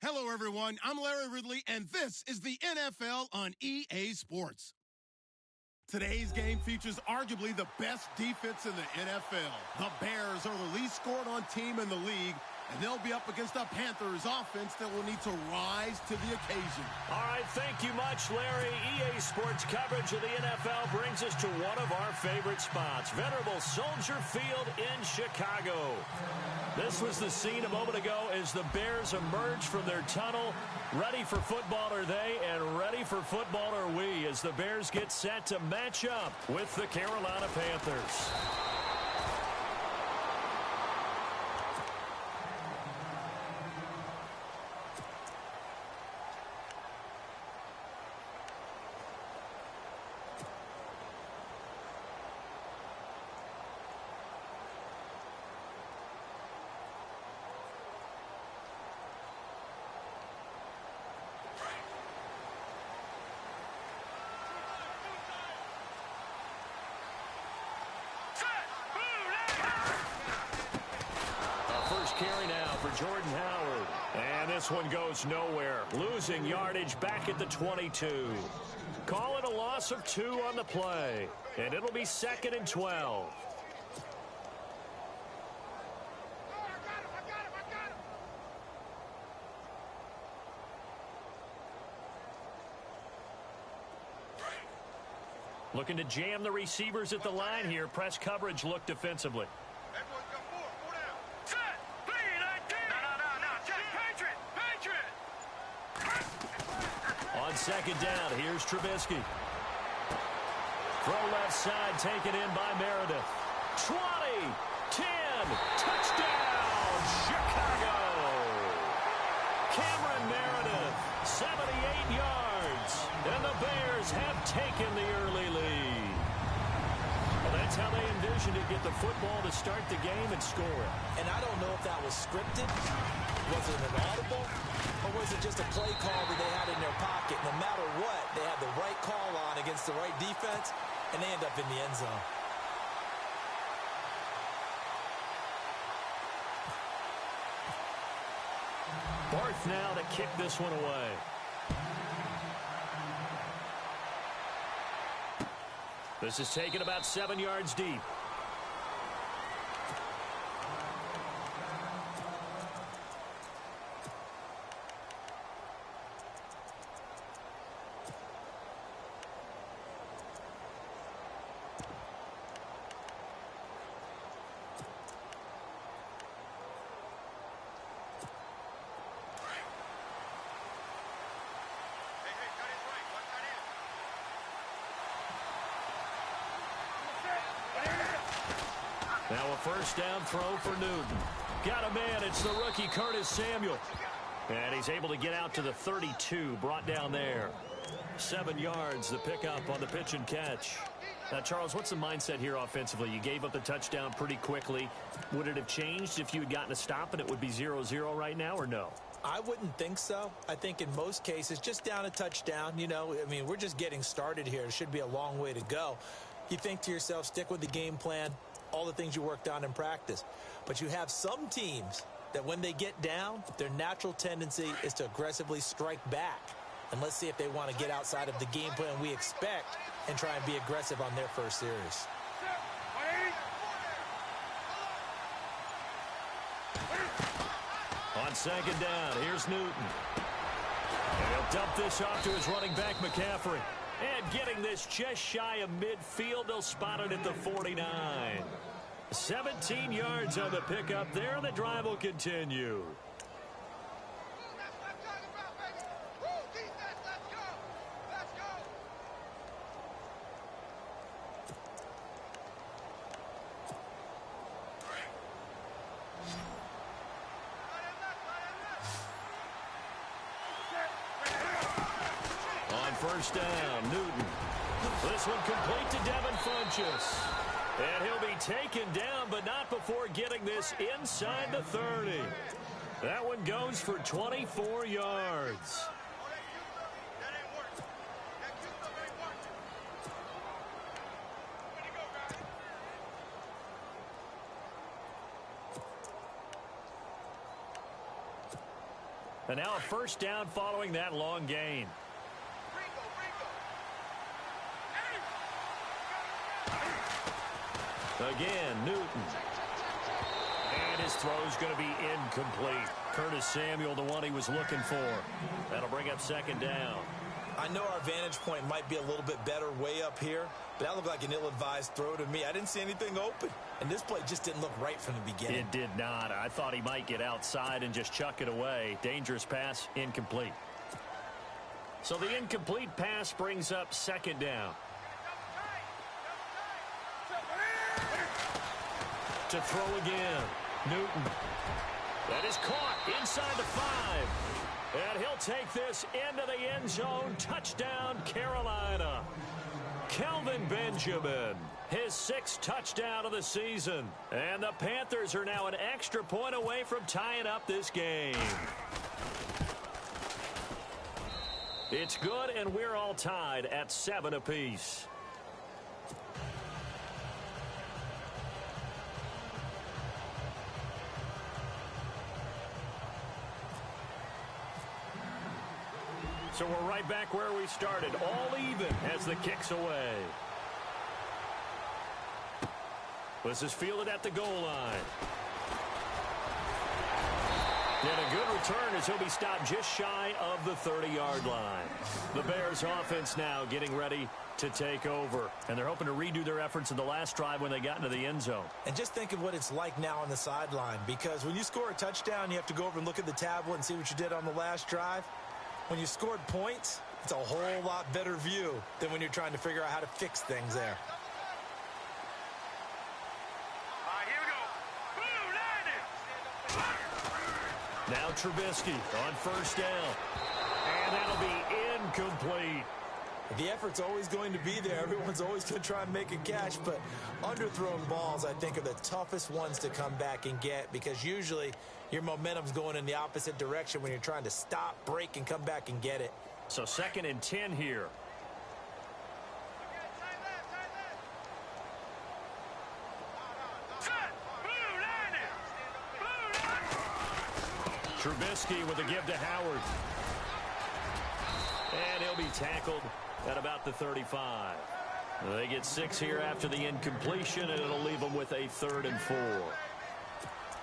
Hello, everyone. I'm Larry Ridley, and this is the NFL on EA Sports. Today's game features arguably the best defense in the NFL. The Bears are the least scored on team in the league, and they'll be up against a Panthers offense that will need to rise to the occasion. All right, thank you much, Larry. EA Sports coverage of the NFL brings us to one of our favorite spots, venerable Soldier Field in Chicago. This was the scene a moment ago as the Bears emerged from their tunnel. Ready for football are they, and ready for football are we, as the Bears get set to match up with the Carolina Panthers. Carry now for Jordan Howard. And this one goes nowhere. Losing yardage back at the 22. Call it a loss of 2 on the play. And it'll be 2nd and 12. Looking to jam the receivers at the line here. Press coverage look defensively. On 2nd down, here's Trubisky. Throw left side, taken in by Meredith. 20, 10, touchdown, Chicago! Cameron Meredith, 78 yards, and the Bears have taken the early lead. Well, that's how they envisioned it, get the football to start the game and score it. And I don't know if that was scripted. Was it an audible? Or was it just a play call that they had in their pocket? No matter what, they had the right call on against the right defense, and they end up in the end zone. Barth now to kick this one away. This is taken about 7 yards deep. Now a first down throw for Newton. Got a man. It's the rookie Curtis Samuel. And he's able to get out to the 32. Brought down there. 7 yards, the pickup on the pitch and catch. Now, Charles, what's the mindset here offensively? You gave up the touchdown pretty quickly. Would it have changed if you had gotten a stop and it would be 0-0 right now, or no? I wouldn't think so. I think in most cases, just down a touchdown, you know, I mean, we're just getting started here. It should be a long way to go. You think to yourself, stick with the game plan, all the things you worked on in practice. But you have some teams that when they get down, their natural tendency is to aggressively strike back. And let's see if they want to get outside of the game plan we expect and try and be aggressive on their first series. On 2nd down, here's Newton. And he'll dump this off to his running back, McCaffrey. And getting this just shy of midfield, they'll spot it at the 49. 17 yards on the pickup there, and the drive will continue. First down, Newton. This one complete to Devin Funchess. And he'll be taken down, but not before getting this inside the 30. That one goes for 24 yards. And now a first down following that long gain. Again, Newton. And his throw's going to be incomplete. Curtis Samuel, the one he was looking for. That'll bring up second down. I know our vantage point might be a little bit better way up here, but that looked like an ill-advised throw to me. I didn't see anything open, and this play just didn't look right from the beginning. It did not. I thought he might get outside and just chuck it away. Dangerous pass, incomplete. So the incomplete pass brings up second down. To throw again, Newton. That is caught inside the 5. And he'll take this into the end zone. Touchdown, Carolina. Kelvin Benjamin, his 6th touchdown of the season. And the Panthers are now an extra point away from tying up this game. It's good, and we're all tied at 7 apiece. So we're right back where we started, all even as the kick's away. This is fielded at the goal line. And a good return as he'll be stopped just shy of the 30-yard line. The Bears offense now getting ready to take over. And they're hoping to redo their efforts in the last drive when they got into the end zone. And just think of what it's like now on the sideline, because when you score a touchdown, you have to go over and look at the tablet and see what you did on the last drive. When you scored points, it's a whole lot better view than when you're trying to figure out how to fix things there. Here we go. Now Trubisky on first down. And that'll be incomplete. The effort's always going to be there. Everyone's always going to try and make a catch, but underthrown balls, I think, are the toughest ones to come back and get, because usually your momentum's going in the opposite direction when you're trying to stop, break, and come back and get it. So 2nd and 10 here. Trubisky with a give to Howard. And he'll be tackled at about the 35. They get 6 here after the incompletion, and it'll leave them with a 3rd and 4.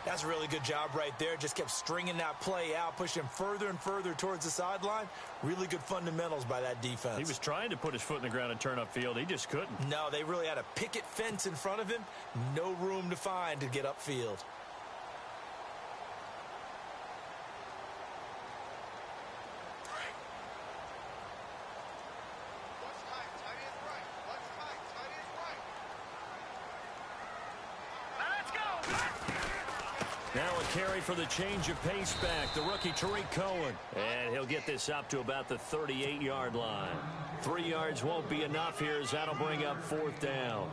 That's a really good job right there. Just kept stringing that play out, pushing him further and further towards the sideline. Really good fundamentals by that defense. He was trying to put his foot in the ground and turn upfield. He just couldn't. No, they really had a picket fence in front of him. No room to find to get upfield. Now a carry for the change of pace back, the rookie Tariq Cohen. And he'll get this up to about the 38-yard line. 3 yards won't be enough here, as that'll bring up 4th down.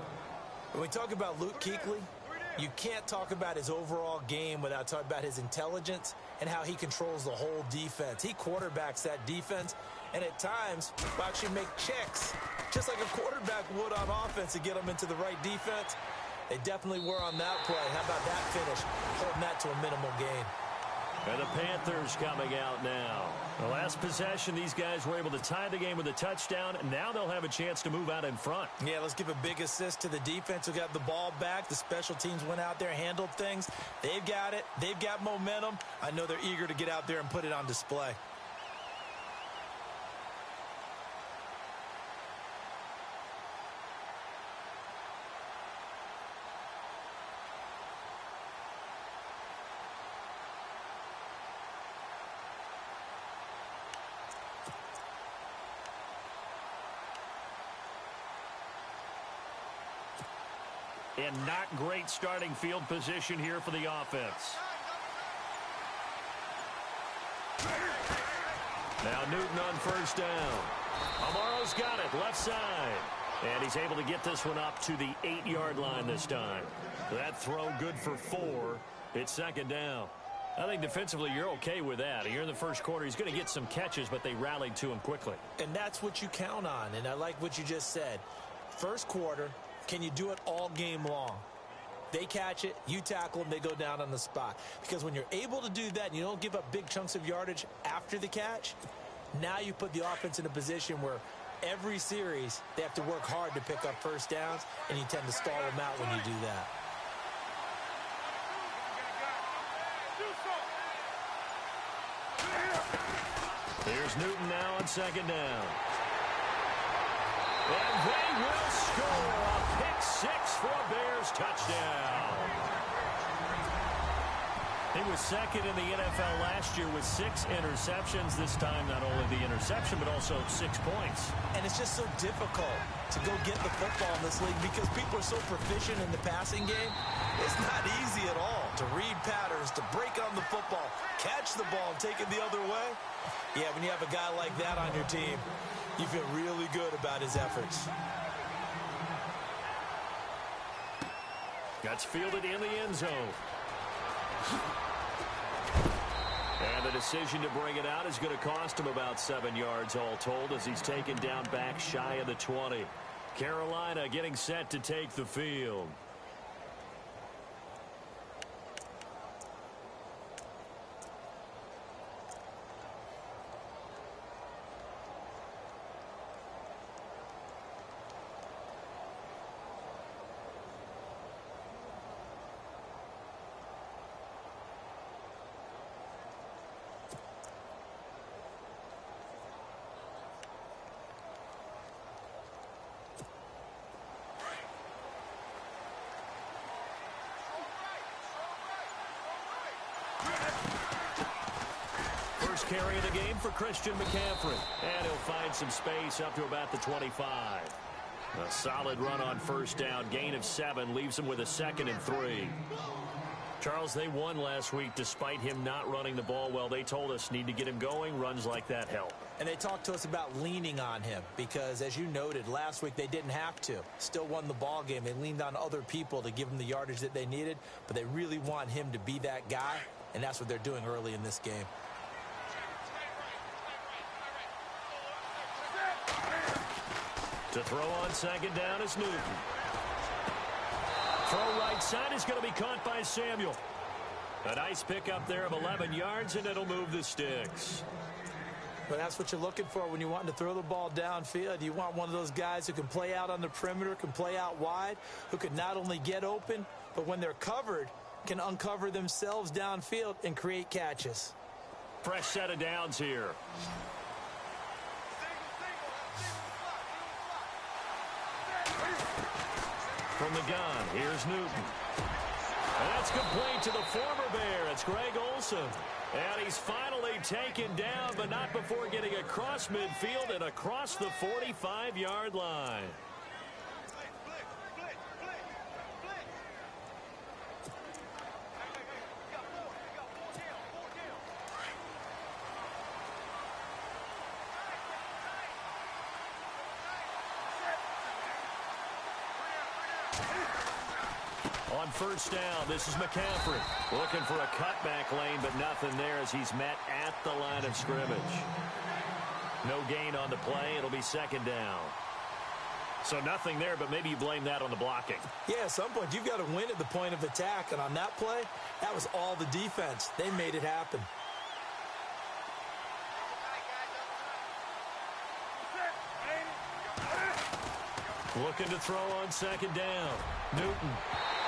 When we talk about Luke Kuechly, you can't talk about his overall game without talking about his intelligence and how he controls the whole defense. He quarterbacks that defense, and at times will actually make checks, just like a quarterback would on offense, to get them into the right defense. They definitely were on that play. How about that finish? Holding that to a minimal gain. And the Panthers coming out now. The last possession, these guys were able to tie the game with a touchdown, and now they'll have a chance to move out in front. Yeah, let's give a big assist to the defense who got the ball back. The special teams went out there, handled things. They've got it. They've got momentum. I know they're eager to get out there and put it on display. And not great starting field position here for the offense. Now Newton on first down. Amaro's got it, left side. And he's able to get this one up to the 8-yard line this time. That throw good for 4. It's 2nd down. I think defensively you're okay with that. Here in the first quarter, he's going to get some catches, but they rallied to him quickly. And that's what you count on, and I like what you just said. First quarter, can you do it all game long? They catch it, you tackle them, they go down on the spot. Because when you're able to do that and you don't give up big chunks of yardage after the catch, now you put the offense in a position where every series they have to work hard to pick up first downs, and you tend to stall them out when you do that. Here's Newton now on second down. And they will score a pick six for a Bears touchdown. He was second in the NFL last year with 6 interceptions. This time, not only the interception, but also 6 points. And it's just so difficult to go get the football in this league because people are so proficient in the passing game. It's not easy at all to read patterns, to break on the football, catch the ball, and take it the other way. Yeah, when you have a guy like that on your team, you feel really good about his efforts. That's fielded in the end zone. And the decision to bring it out is going to cost him about 7 yards all told as he's taken down back shy of the 20. Carolina getting set to take the field. First carry of the game for Christian McCaffrey. And he'll find some space up to about the 25. A solid run on first down. Gain of 7 leaves him with a 2nd and 3. Charles, they won last week despite him not running the ball well. They told us need to get him going. Runs like that help. And they talked to us about leaning on him because, as you noted, last week they didn't have to. Still won the ball game. They leaned on other people to give them the yardage that they needed, but they really want him to be that guy, and that's what they're doing early in this game. To throw on second down is Newton. Throw right side is going to be caught by Samuel. A nice pickup there of 11 yards, and it'll move the sticks. Well, that's what you're looking for when you want to throw the ball downfield. You want one of those guys who can play out on the perimeter, can play out wide, who can not only get open, but when they're covered, can uncover themselves downfield and create catches. Fresh set of downs here. From the gun, here's Newton. And that's complete to the former Bear. It's Greg Olsen. And he's finally taken down, but not before getting across midfield and across the 45-yard line. On first down, this is McCaffrey looking for a cutback lane, but nothing there as he's met at the line of scrimmage. No gain on the play. It'll be second down. So nothing there, but maybe you blame that on the blocking. Yeah, at some point you've got to win at the point of attack, and on that play, that was all the defense. They made it happen. Looking to throw on second down. Newton.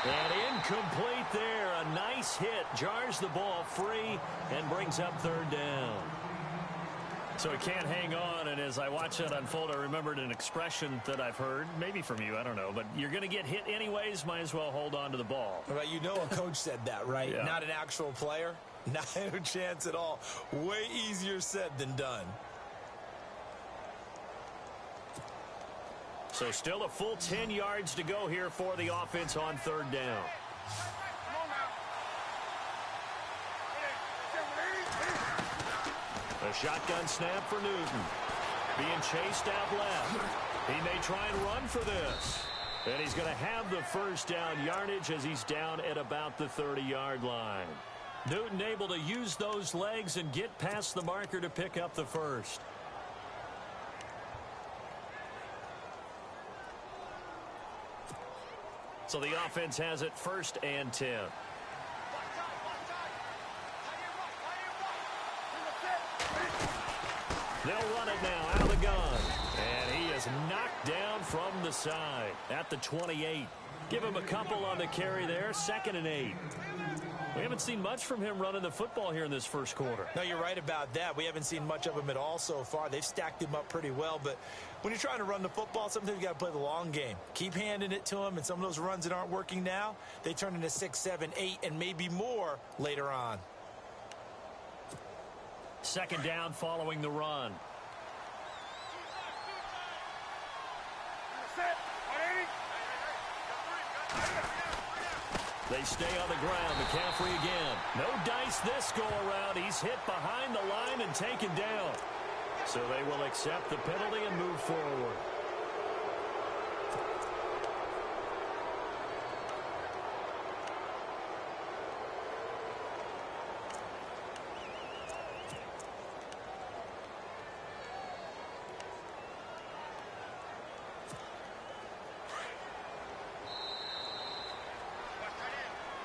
And incomplete there. A nice hit. Jars the ball free and brings up third down. So he can't hang on, and as I watch that unfold, I remembered an expression that I've heard, maybe from you, I don't know, but you're going to get hit anyways, might as well hold on to the ball. Well, you know a coach said that, right? Yeah. Not an actual player. Not a chance at all. Way easier said than done. So still a full 10 yards to go here for the offense on third down. A shotgun snap for Newton. Being chased out left. He may try and run for this. And he's going to have the first down yardage as he's down at about the 30-yard line. Newton able to use those legs and get past the marker to pick up the first. So the offense has it 1st and 10. They'll run it now out of the gun. And he is knocked down from the side at the 28. Give him a couple on the carry there. 2nd and 8. We haven't seen much from him running the football here in this first quarter. No, you're right about that. We haven't seen much of him at all so far. They've stacked him up pretty well. But when you're trying to run the football, sometimes you got to play the long game. Keep handing it to him, and some of those runs that aren't working now, they turn into 6, 7, 8, and maybe more later on. 2nd down following the run. They stay on the ground. McCaffrey again. No dice this go around. He's hit behind the line and taken down. So they will accept the penalty and move forward.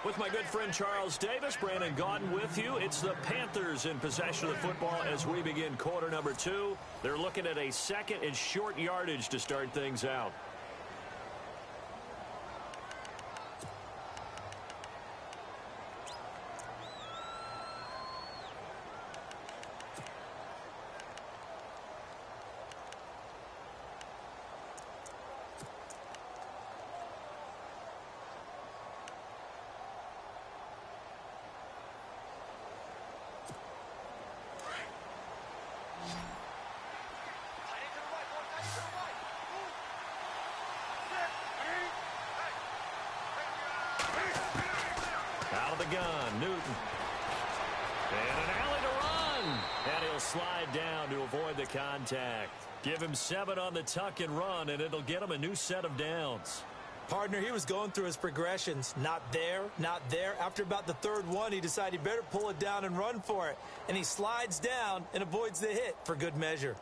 With my good friend Charles Davis, Brandon Gaudin with you. It's the Panthers in possession of the football as we begin quarter number 2. They're looking at a 2nd and short yardage to start things out. Gun, Newton. And an alley to run. And he'll slide down to avoid the contact. Give him 7 on the tuck and run, and it'll get him a new set of downs. Partner, he was going through his progressions. Not there, not there. After about the 3rd one, he decided he better pull it down and run for it. And he slides down and avoids the hit for good measure.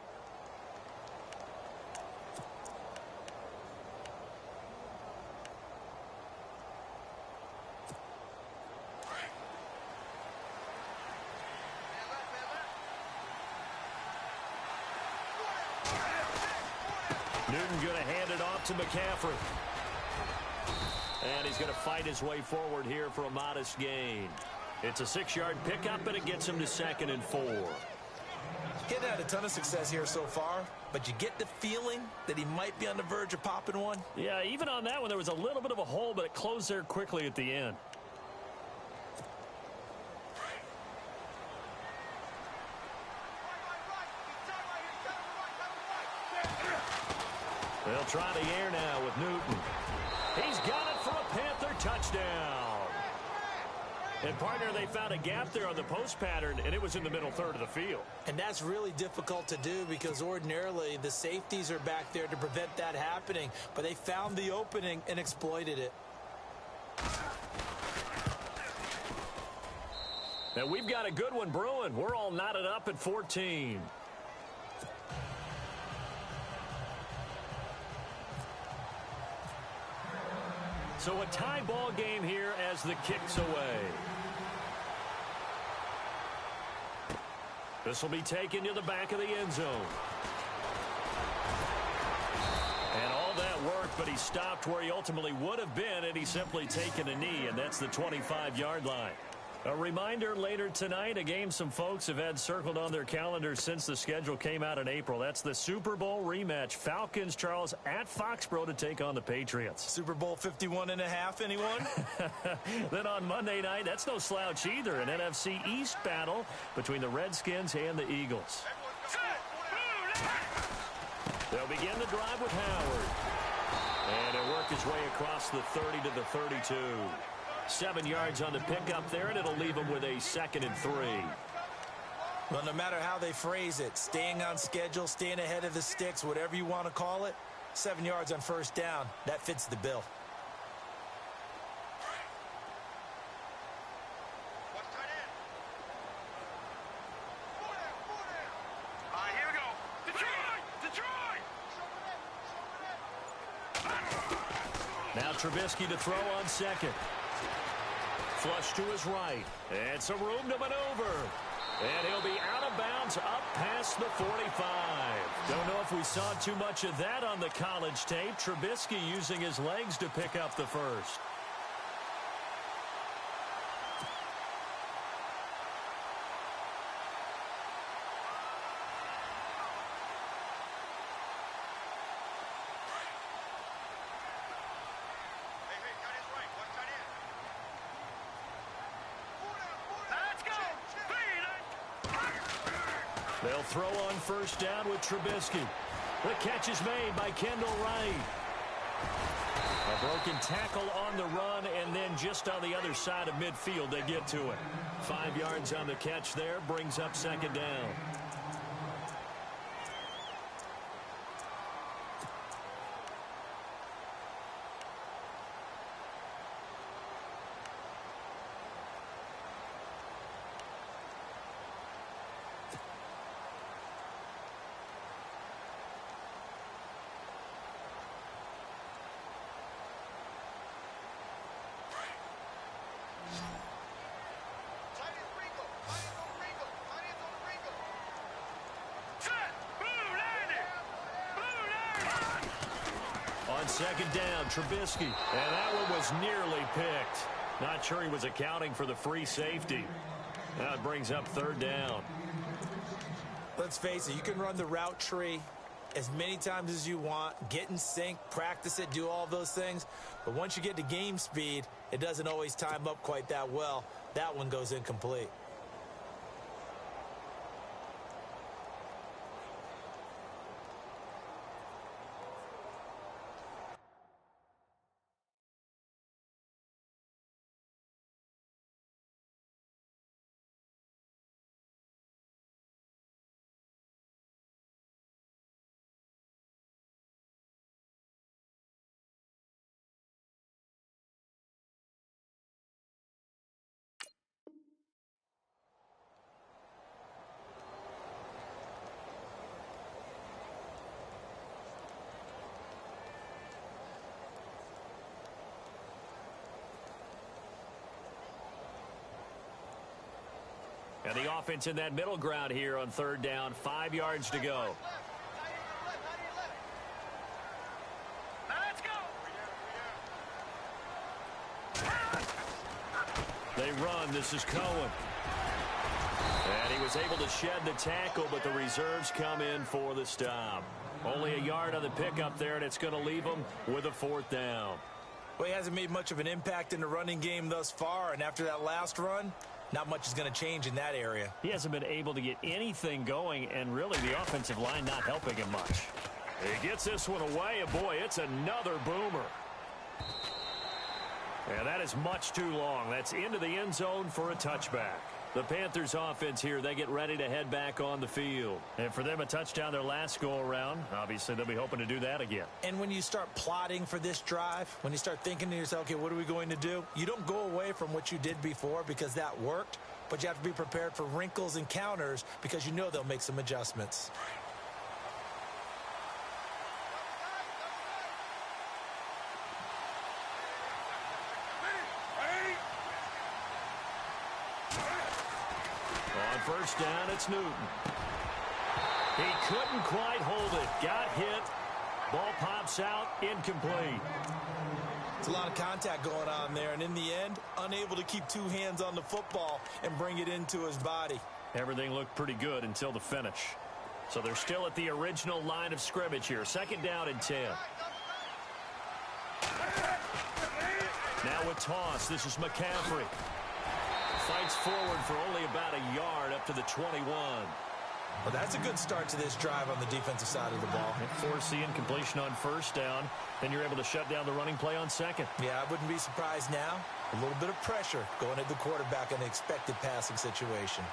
Newton going to hand it off to McCaffrey. And he's going to fight his way forward here for a modest gain. It's a 6-yard pickup, and it gets him to 2nd and 4. Getting had a ton of success here so far, but you get the feeling that he might be on the verge of popping one. Yeah, even on that one, there was a little bit of a hole, but it closed there quickly at the end. They'll try the air now with Newton. He's got it for a Panther touchdown. And, partner, they found a gap there on the post pattern, and it was in the middle third of the field. And that's really difficult to do because ordinarily the safeties are back there to prevent that happening. But they found the opening and exploited it. Now, we've got a good one brewing. We're all knotted up at 14. So a tie ball game here as the kick's away. This will be taken to the back of the end zone. And all that worked, but he stopped where he ultimately would have been, and he's simply taken a knee, and that's the 25-yard line. A reminder later tonight, a game some folks have had circled on their calendars since the schedule came out in April. That's the Super Bowl rematch. Falcons, Charles, at Foxborough to take on the Patriots. Super Bowl 51.5, anyone? Then on Monday night, that's no slouch either. An NFC East battle between the Redskins and the Eagles. They'll begin the drive with Howard. And he'll work his way across the 30 to the 32. 7 yards on the pickup there, and it'll leave him with a 2nd and 3. Well, no matter how they phrase it, staying on schedule, staying ahead of the sticks, whatever you want to call it, 7 yards on first down, that fits the bill. Now Trubisky to throw on second. Flush to his right. And some room to maneuver. And he'll be out of bounds up past the 45. Don't know if we saw too much of that on the college tape. Trubisky using his legs to pick up the first. They'll throw on first down with Trubisky. The catch is made by Kendall Wright. A broken tackle on the run, and then just on the other side of midfield, they get to it. 5 yards on the catch there, brings up second down. On second down, Trubisky. And that one was nearly picked. Not sure he was accounting for the free safety. Now it brings up third down. Let's face it, you can run the route tree as many times as you want, get in sync, practice it, do all those things. But once you get to game speed, it doesn't always time up quite that well. That one goes incomplete. And the offense in that middle ground here on third down. 5 yards to go. Let's go. They run. This is Cohen. And he was able to shed the tackle, but the reserves come in for the stop. Only a yard on the pickup there, and it's going to leave them with a fourth down. Well, he hasn't made much of an impact in the running game thus far, and after that last run, not much is going to change in that area. He hasn't been able to get anything going, and really the offensive line not helping him much. He gets this one away, and boy, it's another boomer. And that is much too long. That's into the end zone for a touchback. The Panthers offense here, they get ready to head back on the field. And for them, a touchdown their last go-around. Obviously, they'll be hoping to do that again. And when you start plotting for this drive, when you start thinking to yourself, okay, what are we going to do? You don't go away from what you did before because that worked, but you have to be prepared for wrinkles and counters because you know they'll make some adjustments. First down, it's Newton. He couldn't quite hold it. Got hit. Ball pops out. Incomplete. It's a lot of contact going on there, and in the end, unable to keep two hands on the football and bring it into his body. Everything looked pretty good until the finish. So they're still at the original line of scrimmage here. Second down and 10. Now with toss, this is McCaffrey. Fights forward for only about a yard up to the 21. Well, that's a good start to this drive on the defensive side of the ball. Force the incompletion on first down. Then you're able to shut down the running play on second. Yeah, I wouldn't be surprised now. A little bit of pressure going at the quarterback in an expected passing situation.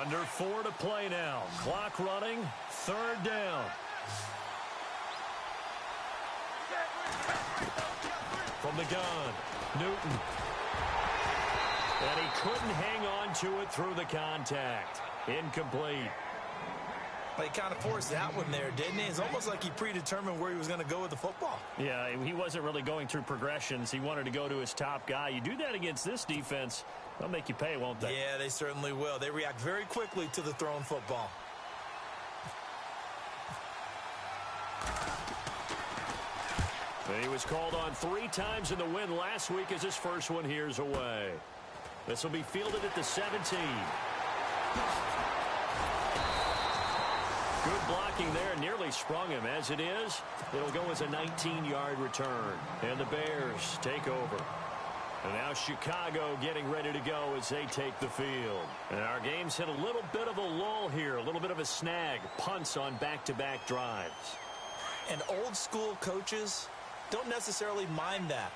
Under 4 to play now. Clock running. Third down. From the gun, Newton. And he couldn't hang on to it through the contact. Incomplete. He kind of forced that one there, didn't he? It's almost like he predetermined where he was going to go with the football. Yeah, he wasn't really going through progressions. He wanted to go to his top guy. You do that against this defense, they'll make you pay, won't they? Yeah, they certainly will. They react very quickly to the thrown football. He was called on 3 times in the win last week as his first one here's away. This will be fielded at the 17. Good blocking there, nearly sprung him. As it is, it'll go as a 19-yard return. And the Bears take over. And now Chicago getting ready to go as they take the field. And our game's hit a little bit of a lull here, a little bit of a snag. Punts on back-to-back drives. And old-school coaches don't necessarily mind that.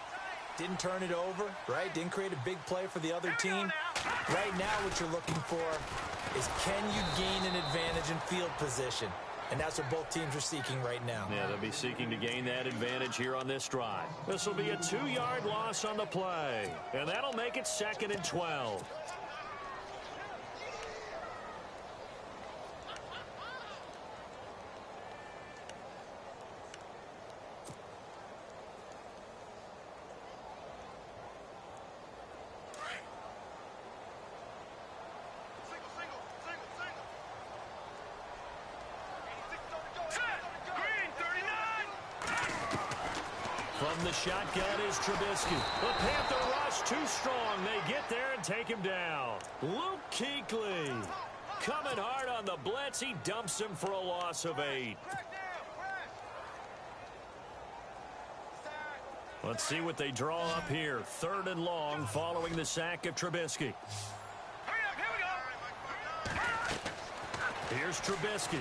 Didn't turn it over, right? Didn't create a big play for the other team. Right now what you're looking for is, can you gain an advantage in field position? And that's what both teams are seeking right now. Yeah, they'll be seeking to gain that advantage here on this drive. This will be a 2-yard loss on the play. And that'll make it 2nd and 12. From the shotgun is Trubisky. The Panther rush too strong. They get there and take him down. Luke Kuechly coming hard on the blitz. He dumps him for a loss of 8. Let's see what they draw up here. 3rd and long following the sack of Trubisky. Here's Trubisky.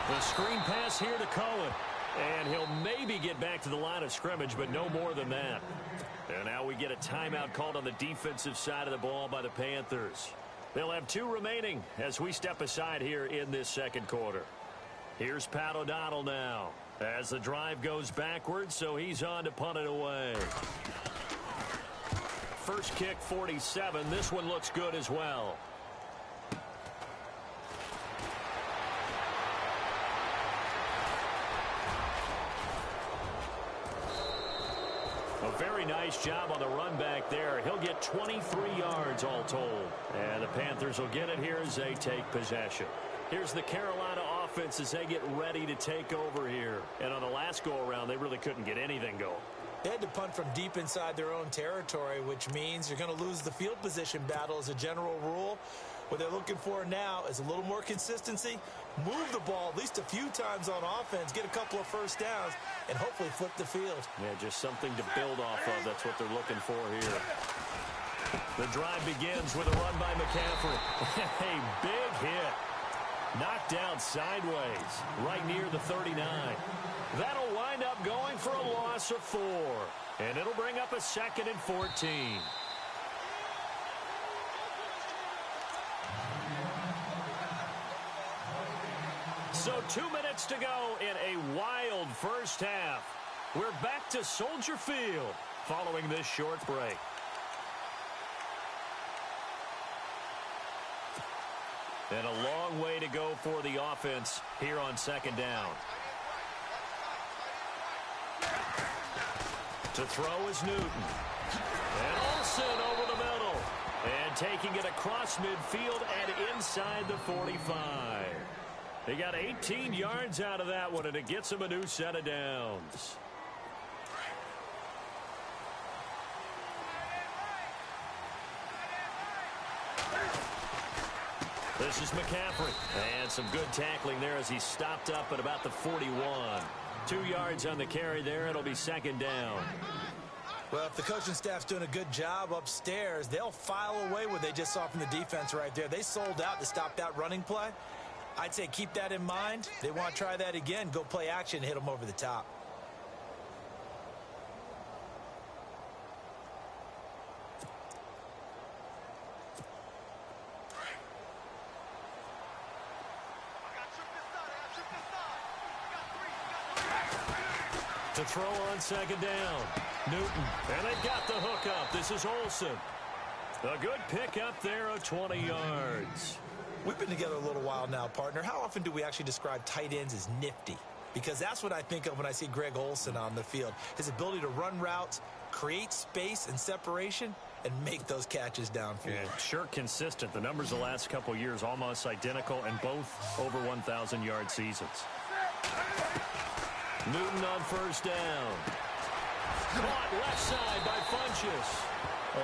The screen pass here to Cohen. And he'll maybe get back to the line of scrimmage, but no more than that. And now we get a timeout called on the defensive side of the ball by the Panthers. They'll have 2 remaining as we step aside here in this 2nd quarter. Here's Pat O'Donnell now as the drive goes backwards, so he's on to punt it away. First kick, 47. This one looks good as well. A very nice job on the run back there. He'll get 23 yards all told. And the Panthers will get it here as they take possession. Here's the Carolina offense as they get ready to take over here. And on the last go-around, they really couldn't get anything going. They had to punt from deep inside their own territory, which means you're going to lose the field position battle as a general rule. What they're looking for now is a little more consistency, move the ball at least a few times on offense, get a couple of first downs, and hopefully flip the field. Yeah, just something to build off of. That's what they're looking for here. The drive begins with a run by McCaffrey. A big hit. Knocked down sideways, right near the 39. That'll wind up going for a loss of 4. And it'll bring up a 2nd and 14. So 2 minutes to go in a wild first half. We're back to Soldier Field following this short break. And a long way to go for the offense here on 2nd down. To throw is Newton. And Olsen over the middle. And taking it across midfield and inside the 45. They got 18 yards out of that one, and it gets them a new set of downs. This is McCaffrey. And some good tackling there as he stopped up at about the 41. 2 yards on the carry there. It'll be 2nd down. Well, if the coaching staff's doing a good job upstairs, they'll file away what they just saw from the defense right there. They sold out to stop that running play. I'd say keep that in mind. They want to try that again. Go play action and hit them over the top. To throw on second down. Newton. And they've got the hook up. This is Olsen. A good pickup there of 20 yards. We've been together a little while now, partner. How often do we actually describe tight ends as nifty? Because that's what I think of when I see Greg Olsen on the field. His ability to run routes, create space and separation, and make those catches downfield. Yeah, sure consistent. The numbers the last couple years almost identical, and both over 1,000-yard seasons. Newton on first down. Caught left side by Funchess.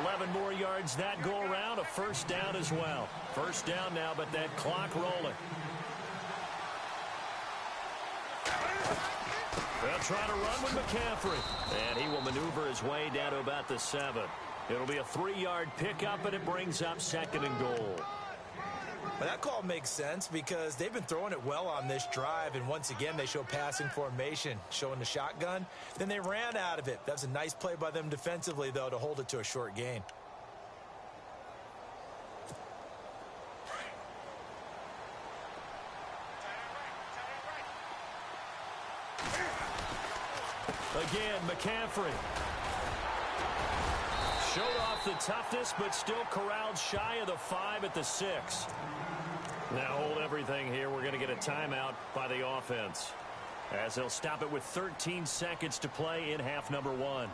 11 more yards that go around, a first down as well. First down now, but that clock rolling. They'll try to run with McCaffrey. And he will maneuver his way down to about the 7. It'll be a 3-yard pickup, and it brings up second and goal. Well, that call makes sense because they've been throwing it well on this drive, and once again they show passing formation, showing the shotgun. Then they ran out of it. That's a nice play by them defensively, though, to hold it to a short gain. Again, McCaffrey. Showed off the toughness, but still corralled shy of the 5 at the 6. Now hold everything here. We're going to get a timeout by the offense, as they'll stop it with 13 seconds to play in half number 1.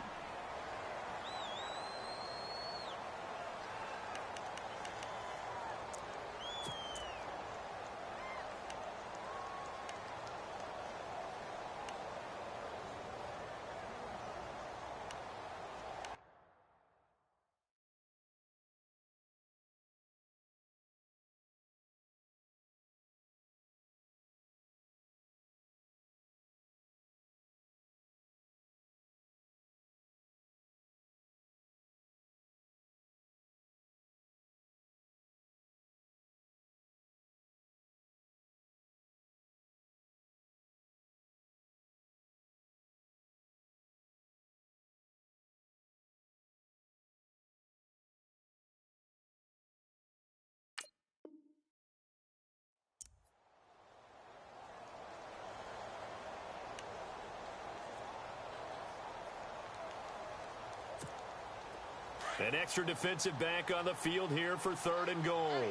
An extra defensive back on the field here for 3rd and goal.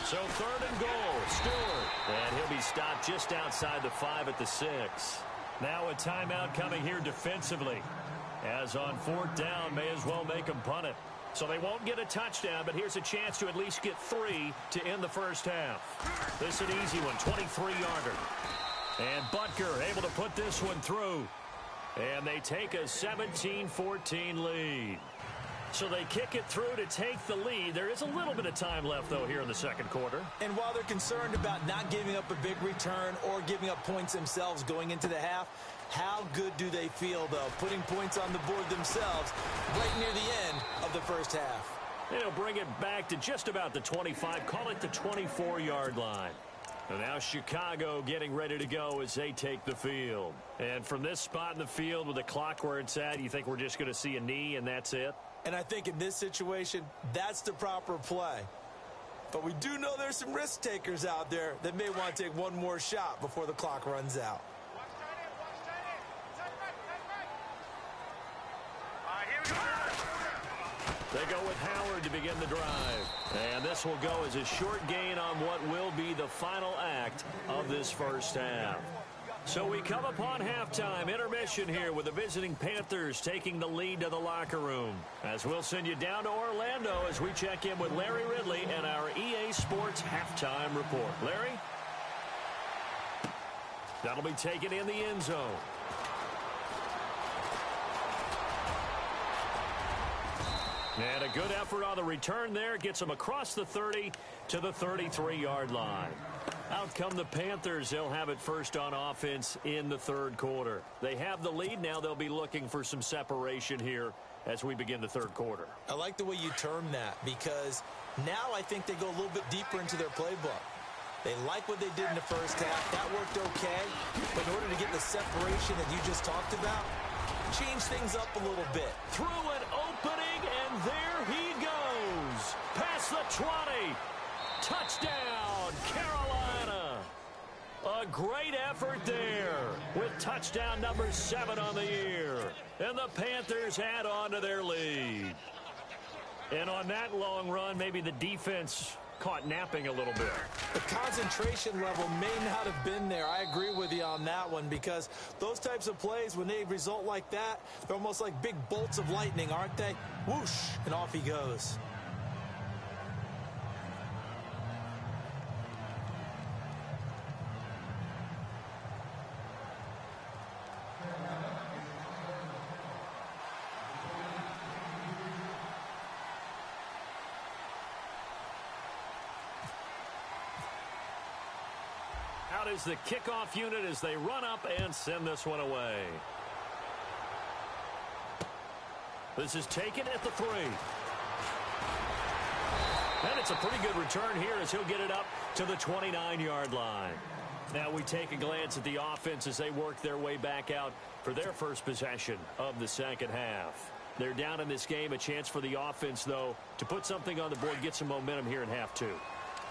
So 3rd and goal, Stewart. And he'll be stopped just outside the 5 at the 6. Now a timeout coming here defensively. As on 4th down, may as well make them punt it. So they won't get a touchdown, but here's a chance to at least get 3 to end the first half. This is an easy one, 23-yarder. And Butker able to put this one through. And they take a 17-14 lead. So they kick it through to take the lead. There is a little bit of time left, though, here in the second quarter. And while they're concerned about not giving up a big return or giving up points themselves going into the half, how good do they feel, though, putting points on the board themselves right near the end of the first half? They'll bring it back to just about the 25, call it the 24-yard line. And now Chicago getting ready to go as they take the field. And from this spot in the field with the clock where it's at, you think we're just going to see a knee and that's it? And I think in this situation, that's the proper play. But we do know there's some risk takers out there that may want to take one more shot before the clock runs out. They go with Howard to begin the drive. And this will go as a short gain on what will be the final act of this first half. So we come upon halftime, intermission here with the visiting Panthers taking the lead to the locker room. As we'll send you down to Orlando as we check in with Larry Ridley and our EA Sports halftime report. Larry? That'll be taken in the end zone. And a good effort on the return there. Gets them across the 30 to the 33-yard line. Out come the Panthers. They'll have it first on offense in the third quarter. They have the lead. Now they'll be looking for some separation here as we begin the third quarter. I like the way you term that because now I think they go a little bit deeper into their playbook. They like what they did in the first half. That worked okay. But in order to get the separation that you just talked about, change things up a little bit. Through an opening, and there he goes. Past the 20. Touchdown, Carolina. A great effort there with touchdown number 7 on the year. And the Panthers add on to their lead. And on that long run, maybe the defense caught napping a little bit. The concentration level may not have been there. I agree with you on that one, because those types of plays, when they result like that, they're almost like big bolts of lightning, aren't they? Whoosh, and off he goes. Out is the kickoff unit as they run up and send this one away. This is taken at the 3. And it's a pretty good return here as he'll get it up to the 29-yard line. Now we take a glance at the offense as they work their way back out for their first possession of the second half. They're down in this game. A chance for the offense, though, to put something on the board, get some momentum here in half 2.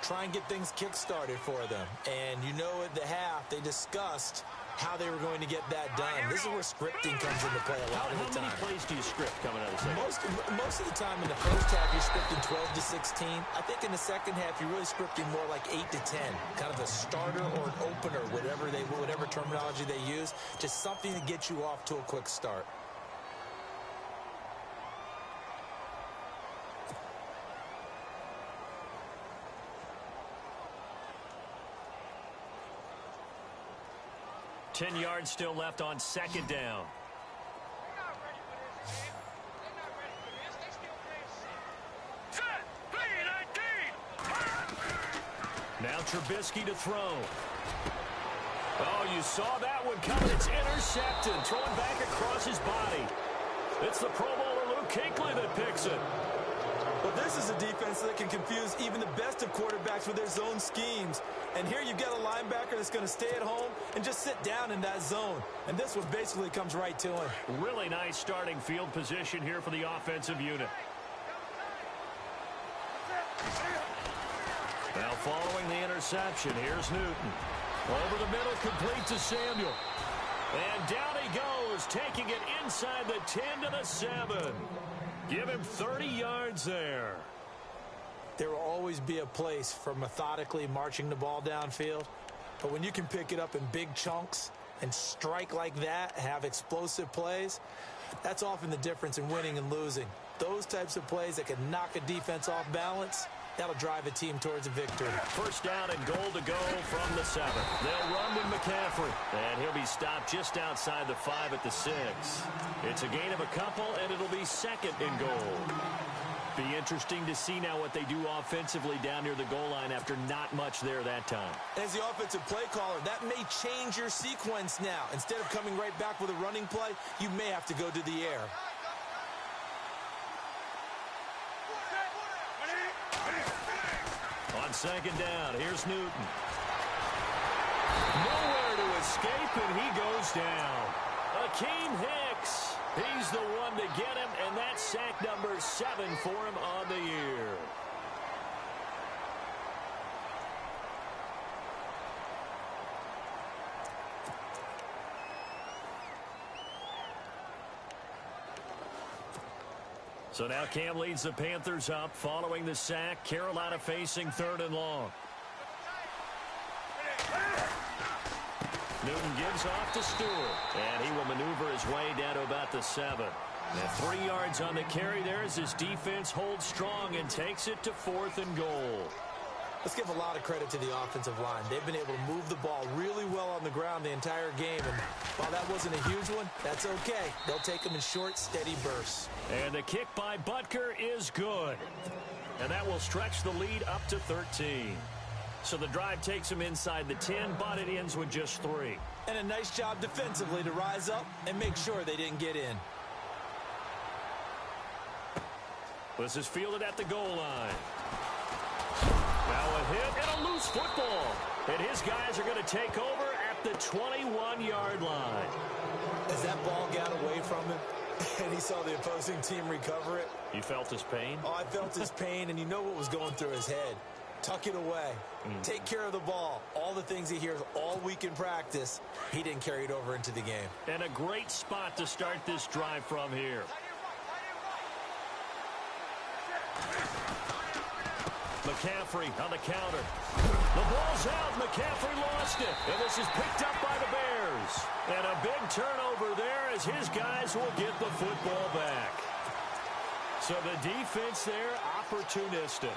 Try and get things kick-started for them. And you know at the half, they discussed how they were going to get that done. This is where scripting comes into play a lot of the time. How many plays do you script coming out of the second? Most of the time in the first half, you're scripting 12 to 16. I think in the second half, you're really scripting more like 8 to 10. Kind of a starter or an opener, whatever terminology they use. Just something to get you off to a quick start. Ten yards still left on second down. Now Trubisky to throw. Oh, you saw that one coming. It's intercepted. Throwing back across his body. It's the Pro Bowler Luke Kuechly that picks it. Well, this is a defense that can confuse even the best of quarterbacks with their zone schemes. And here you've got a linebacker that's going to stay at home and just sit down in that zone. And this one basically comes right to him. Really nice starting field position here for the offensive unit. Now following the interception, here's Newton. Over the middle, complete to Samuel. And down he goes, taking it inside the 10 to the 7. Give him 30 yards there. There will always be a place for methodically marching the ball downfield. But when you can pick it up in big chunks and strike like that, have explosive plays, that's often the difference in winning and losing. Those types of plays that can knock a defense off balance, that'll drive a team towards a victory. First down and goal to go from the 7. They'll run with McCaffrey. And he'll be stopped just outside the 5 at the 6. It's a gain of a couple, and it'll be second and goal. Be interesting to see now what they do offensively down near the goal line after not much there that time. As the offensive play caller, that may change your sequence now. Instead of coming right back with a running play, you may have to go to the air. On second down, here's Newton. Nowhere to escape, and he goes down. Akeem Hicks, he's the one to get him, and that's sack number 7 for him on the year. So now Cam leads the Panthers up following the sack. Carolina facing 3rd and long. Newton gives off to Stewart, and he will maneuver his way down to about the 7. And 3 yards on the carry there as his defense holds strong and takes it to 4th and goal. Let's give a lot of credit to the offensive line. They've been able to move the ball really well on the ground the entire game. And while that wasn't a huge one, that's okay. They'll take them in short, steady bursts. And the kick by Butker is good. And that will stretch the lead up to 13. So the drive takes them inside the 10, but it ends with just 3. And a nice job defensively to rise up and make sure they didn't get in. This is fielded at the goal line. Now a hit and a loose football. And his guys are going to take over at the 21-yard line. As that ball got away from him and he saw the opposing team recover it. You felt his pain? Oh, I felt his pain, and you know what was going through his head. Tuck it away. Take care of the ball. All the things he hears all week in practice, he didn't carry it over into the game. And a great spot to start this drive from here. McCaffrey on the counter. The ball's out. McCaffrey lost it. And this is picked up by the Bears. And a big turnover there as his guys will get the football back. So the defense there, opportunistic.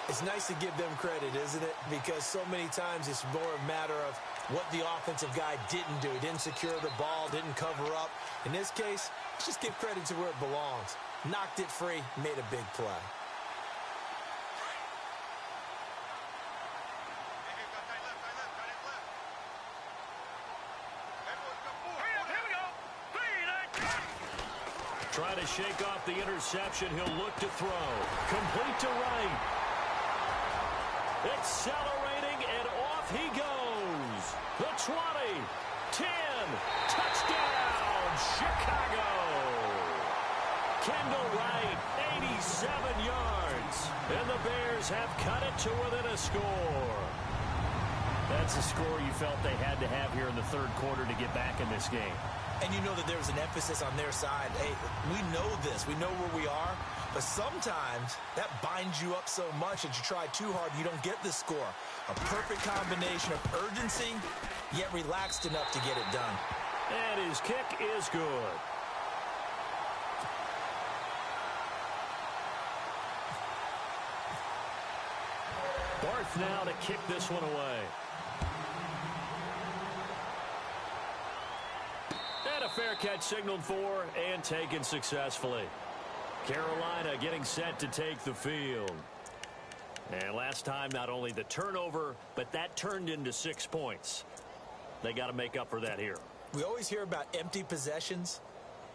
It's nice to give them credit, isn't it? Because so many times it's more a matter of what the offensive guy didn't do. He didn't secure the ball, didn't cover up. In this case, let's just give credit to where it belongs. Knocked it free, made a big play. Trying to shake off the interception. He'll look to throw. Complete to right. Accelerating, and off he goes. The 20, 10, touchdown, Chicago. Kendall Wright, 87 yards. And the Bears have cut it to within a score. That's a score you felt they had to have here in the third quarter to get back in this game. And you know that there was an emphasis on their side. Hey, we know this. We know where we are. But sometimes that binds you up so much that you try too hard, you don't get the score. A perfect combination of urgency, yet relaxed enough to get it done. And his kick is good. Barth now to kick this one away. And a fair catch signaled for and taken successfully. Carolina getting set to take the field. And last time, not only the turnover, but that turned into 6 points. They got to make up for that here. We always hear about empty possessions,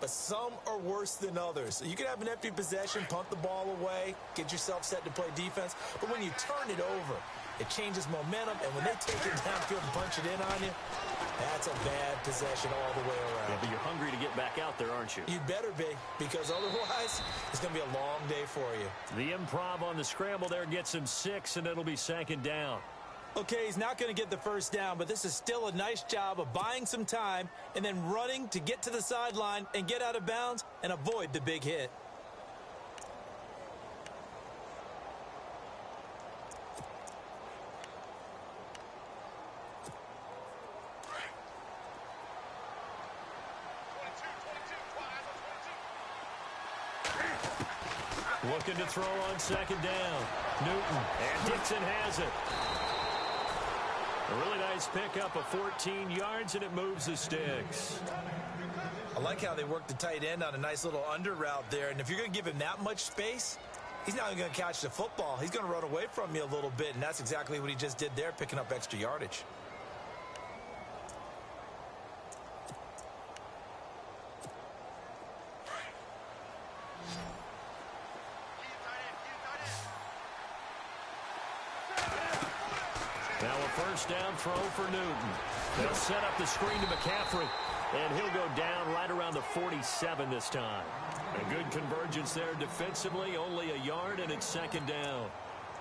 but some are worse than others. You can have an empty possession, punt the ball away, get yourself set to play defense, but when you turn it over, it changes momentum, and when they take it downfield and punch it in on you, that's a bad possession all the way around. Yeah, but you're hungry to get back out there, aren't you? You'd better be, because otherwise it's going to be a long day for you. The improv on the scramble there gets him 6, and it'll be 2nd down. Okay, he's not going to get the first down, but this is still a nice job of buying some time and then running to get to the sideline and get out of bounds and avoid the big hit. Looking to throw on 2nd down. Newton, and Dixon has it. A really nice pickup of 14 yards, and it moves the sticks. I like how they work the tight end on a nice little under route there. And if you're going to give him that much space, he's not even going to catch the football. He's going to run away from you a little bit, and that's exactly what he just did there, picking up extra yardage. Now a first down throw for Newton. They'll set up the screen to McCaffrey, and he'll go down right around the 47 this time. A good convergence there defensively, only a yard, and it's 2nd down.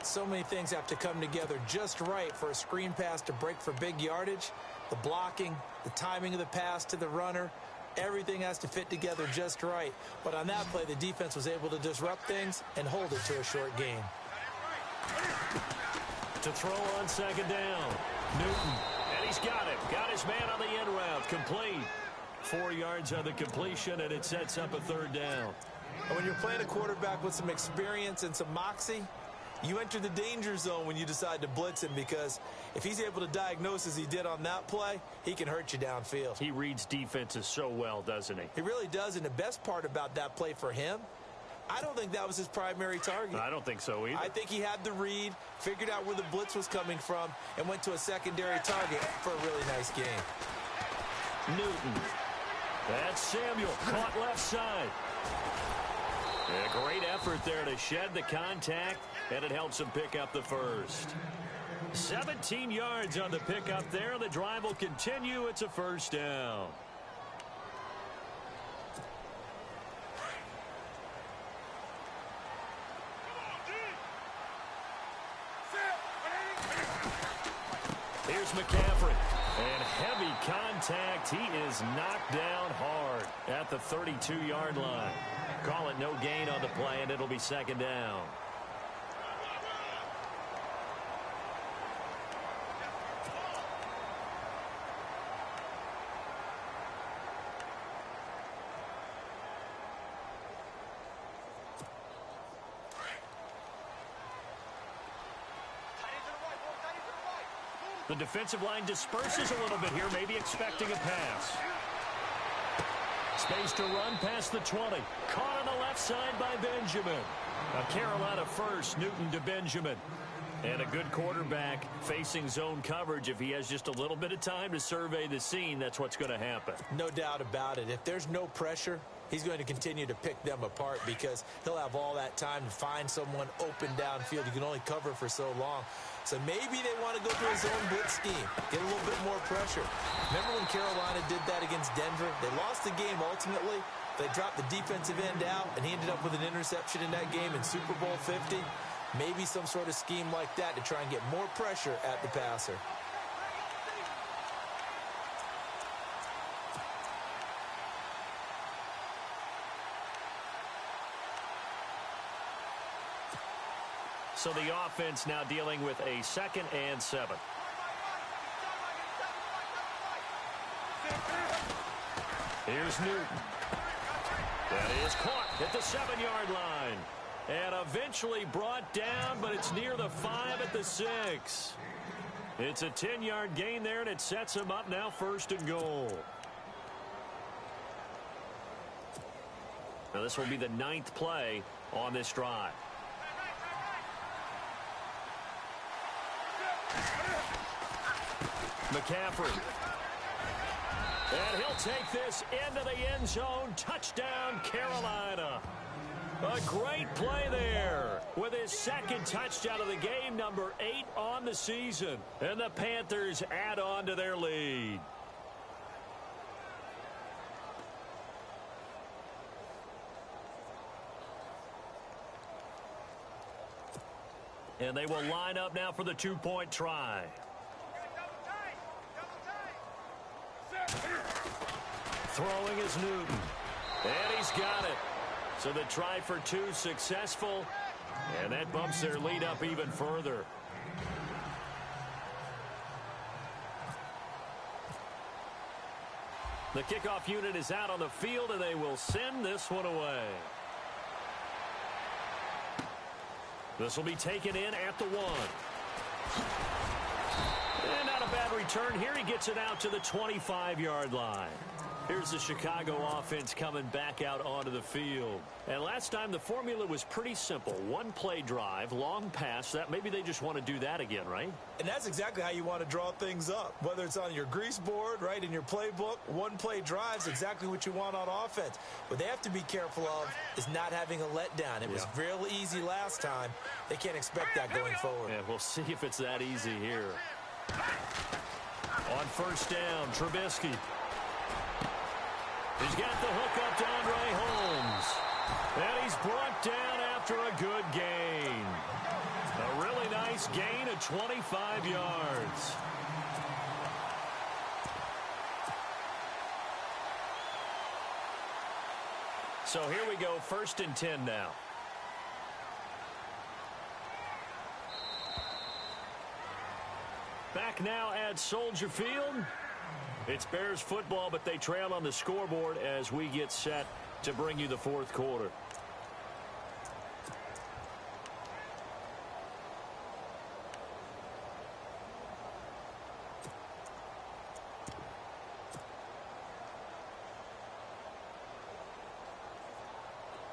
So many things have to come together just right for a screen pass to break for big yardage. The blocking, the timing of the pass to the runner, everything has to fit together just right. But on that play, the defense was able to disrupt things and hold it to a short gain. To throw on 2nd down. Newton, and he's got it. Got his man on the end route. Complete. 4 yards on the completion, and it sets up a 3rd down. And when you're playing a quarterback with some experience and some moxie, you enter the danger zone when you decide to blitz him, because if he's able to diagnose as he did on that play, he can hurt you downfield. He reads defenses so well, doesn't he? He really does, and the best part about that play for him, I don't think that was his primary target. I don't think so either. I think he had the read, figured out where the blitz was coming from, and went to a secondary target for a really nice game. Newton. That's Samuel, caught left side. And a great effort there to shed the contact, and it helps him pick up the first. 17 yards on the pickup there. The drive will continue. It's a 1st down. McCaffrey. And heavy contact. He is knocked down hard at the 32-yard line. Call it no gain on the play, and it'll be second down. The defensive line disperses a little bit here, maybe expecting a pass. Space to run past the 20. Caught on the left side by Benjamin. A Carolina first, Newton to Benjamin. And a good quarterback facing zone coverage. If he has just a little bit of time to survey the scene, that's what's going to happen. No doubt about it. If there's no pressure, he's going to continue to pick them apart because he'll have all that time to find someone open downfield. You can only cover for so long. So maybe they want to go to a zone blitz scheme, get a little bit more pressure. Remember when Carolina did that against Denver? They lost the game ultimately. They dropped the defensive end out, and he ended up with an interception in that game in Super Bowl 50. Maybe some sort of scheme like that to try and get more pressure at the passer. So the offense now dealing with a 2nd and 7. Here's Newton. That is caught at the 7-yard line. And eventually brought down, but it's near the 5 at the 6. It's a 10-yard gain there, and it sets him up now 1st and goal. Now this will be the 9th play on this drive. McCaffrey. And he'll take this into the end zone. Touchdown, Carolina. A great play there with his 2nd touchdown of the game, number 8 on the season. And the Panthers add on to their lead. And they will line up now for the 2-point try. Throwing is Newton. And he's got it. So the try for 2 successful. And that bumps their lead up even further. The kickoff unit is out on the field, and they will send this one away. This will be taken in at the 1. And not a bad return here. He gets it out to the 25-yard line. Here's the Chicago offense coming back out onto the field. And last time the formula was pretty simple. 1-play drive, long pass. That maybe they just want to do that again, right? And that's exactly how you want to draw things up. Whether it's on your grease board, right, in your playbook, 1-play drive's exactly what you want on offense. What they have to be careful of is not having a letdown. It was real easy last time. They can't expect that going forward. Yeah, we'll see if it's that easy here. On 1st down, Trubisky. He's got the hook up to Andre Holmes. And he's brought down after a good gain. A really nice gain of 25 yards. So here we go, 1st and 10 now. Back now at Soldier Field. It's Bears football, but they trail on the scoreboard as we get set to bring you the 4th quarter.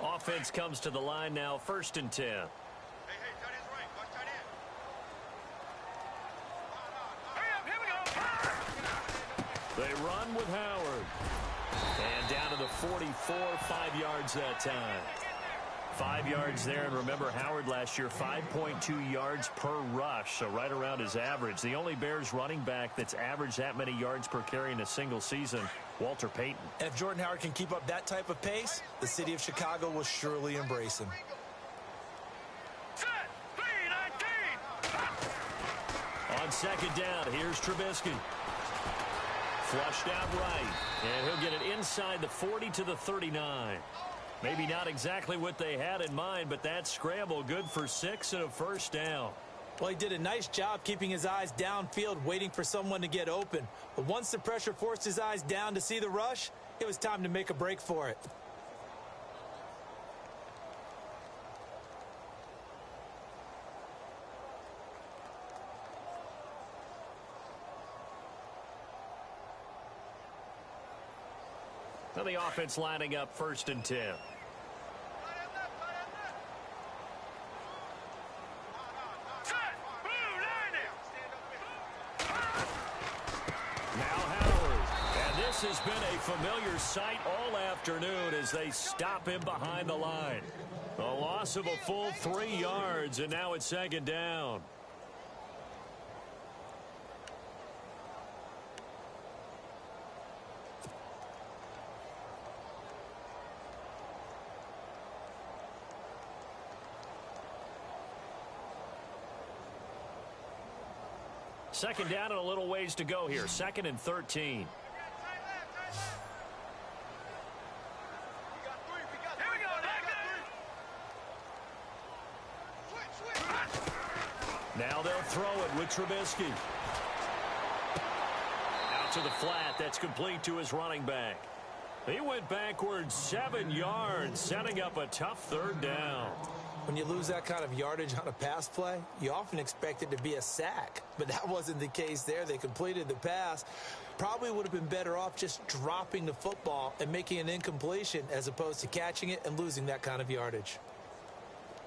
Offense comes to the line now, 1st and 10. They run with Howard. And down to the 44, 5 yards that time. 5 yards there, and remember Howard last year, 5.2 yards per rush, so right around his average. The only Bears running back that's averaged that many yards per carry in a single season, Walter Payton. And if Jordan Howard can keep up that type of pace, the city of Chicago will surely embrace him. On On second down, here's Trubisky. Flushed out right, and he'll get it inside the 40 to the 39. Maybe not exactly what they had in mind, but that scramble good for 6 and a first down. Well, he did a nice job keeping his eyes downfield, waiting for someone to get open. But once the pressure forced his eyes down to see the rush, it was time to make a break for it. Now the offense lining up 1st and 10. Has been a familiar sight all afternoon as they stop him behind the line. A loss of a full 3 yards, and now it's 2nd down. Second down and a little ways to go here. 2nd and 13. Now they'll throw it with Trubisky. Out to the flat. That's complete to his running back. He went backwards 7 yards, setting up a tough 3rd down. When you lose that kind of yardage on a pass play, you often expect it to be a sack. But that wasn't the case there. They completed the pass. Probably would have been better off just dropping the football and making an incompletion as opposed to catching it and losing that kind of yardage.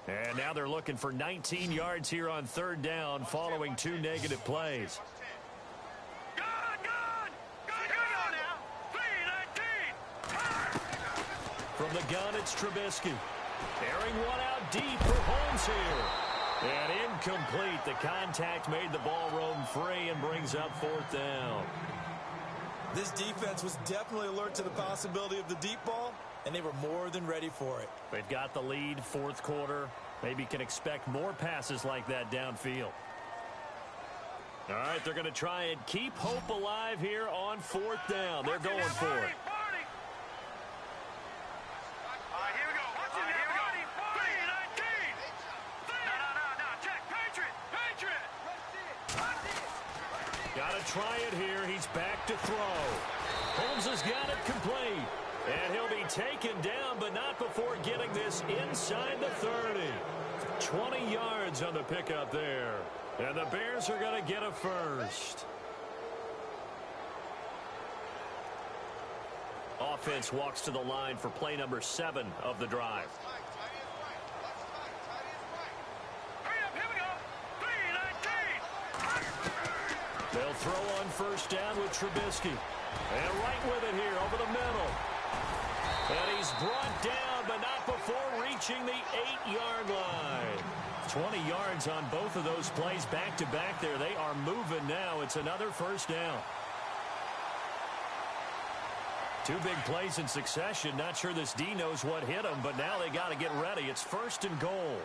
And now they're looking for 19 yards here on 3rd down following 2 negative plays. From the gun, it's Trubisky. Airing one out deep for Holmes here. And incomplete. The contact made the ball roam free and brings up 4th down. This defense was definitely alert to the possibility of the deep ball, and they were more than ready for it. They've got the lead, 4th quarter. Maybe can expect more passes like that downfield. All right, they're going to try and keep hope alive here on 4th down. They're going for it. Got to try it here. He's back to throw. Holmes has got it complete. And he'll be taken down, but not before getting this inside the 30. 20 yards on the pickup there. And the Bears are going to get a first. Offense walks to the line for play number 7 of the drive. They'll throw on 1st down with Trubisky. And right with it here over the middle. And he's brought down, but not before reaching the 8-yard line. 20 yards on both of those plays back-to-back there. They are moving now. It's another 1st down. 2 big plays in succession. Not sure this D knows what hit him, but now they got to get ready. It's 1st and goal.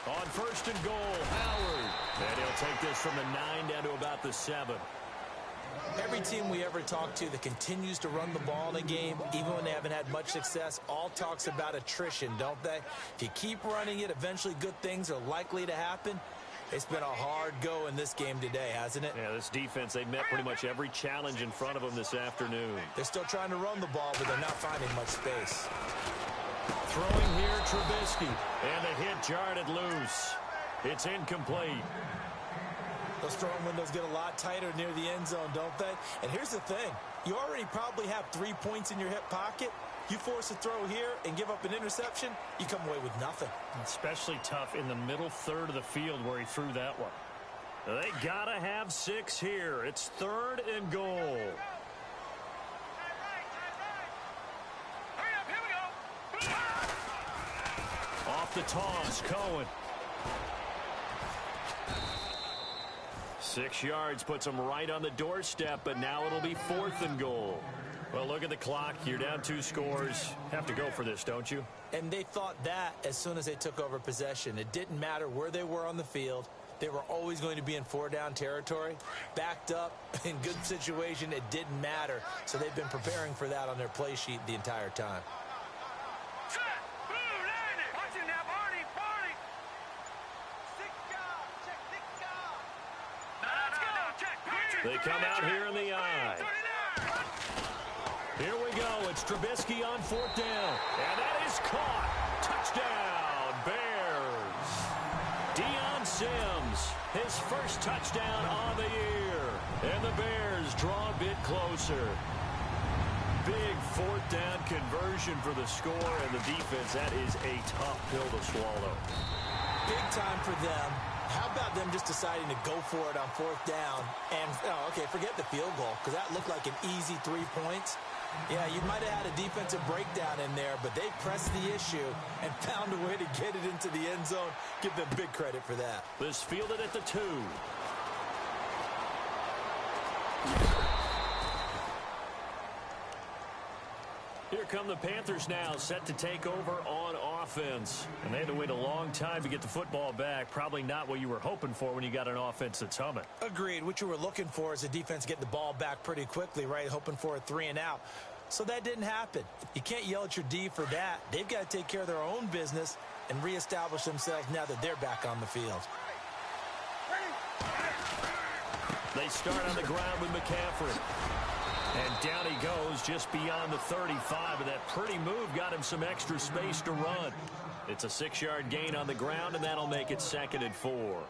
On 1st and goal, Howard. And he'll take this from the 9 down to about the 7. Every team we ever talk to that continues to run the ball in a game, even when they haven't had much success, all talks about attrition, don't they? If you keep running it, eventually good things are likely to happen. It's been a hard go in this game today, hasn't it? Yeah, this defense, they met pretty much every challenge in front of them this afternoon. They're still trying to run the ball, but they're not finding much space. Throwing here, Trubisky. And the hit jarred it loose. It's incomplete. Those throwing windows get a lot tighter near the end zone, don't they? And here's the thing. You already probably have 3 points in your hip pocket. You force a throw here and give up an interception, you come away with nothing. Especially tough in the middle 3rd of the field where he threw that one. They got to have 6 here. It's 3rd and goal. Off the toss, Cohen. 6 yards puts them right on the doorstep, but now it'll be 4th and goal. Well, look at the clock. You're down 2 scores. Have to go for this, don't you? And they thought that as soon as they took over possession. It didn't matter where they were on the field. They were always going to be in 4-down territory. Backed up, in good situation, it didn't matter. So they've been preparing for that on their play sheet the entire time. They come out here in the eye. Here we go. It's Trubisky on 4th down. And that is caught. Touchdown, Bears. Deion Sims, his first touchdown on the year. And the Bears draw a bit closer. Big 4th down conversion for the score and the defense. That is a tough pill to swallow. Big time for them. How about them just deciding to go for it on 4th down? And, okay, forget the field goal, because that looked like an easy 3 points. Yeah, you might have had a defensive breakdown in there, but they pressed the issue and found a way to get it into the end zone. Give them big credit for that. This fielded at the 2. Here come the Panthers now, set to take over on offense. And they had to wait a long time to get the football back. Probably not what you were hoping for when you got an offense that's humming. Agreed. What you were looking for is a defense getting the ball back pretty quickly, right? Hoping for a 3-and-out. So that didn't happen. You can't yell at your D for that. They've got to take care of their own business and reestablish themselves now that they're back on the field. They start on the ground with McCaffrey. And down he goes just beyond the 35. And that pretty move got him some extra space to run. It's a 6-yard gain on the ground, and that'll make it 2nd and 4.